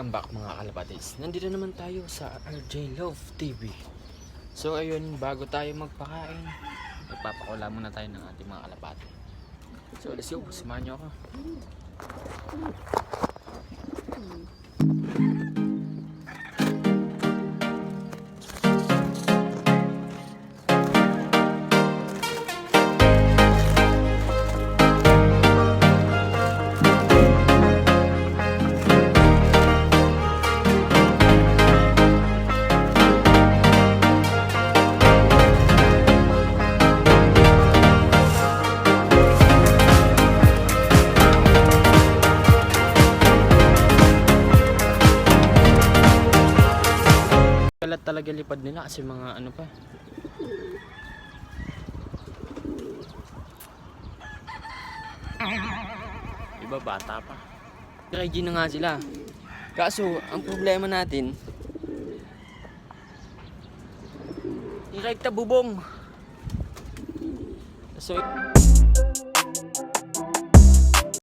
Welcome back mga kalabatis. Nandito naman tayo sa RJ Love TV. So ayun, bago tayo magpakain, magpapakula muna tayo ng ating mga kalapati. So let's go, samahan nyo ako. Kalat talaga lipad nila kasi mga ano pa. Iba bata pa. Ready na nga sila. Kaso ang problema natin, irekta bubong. So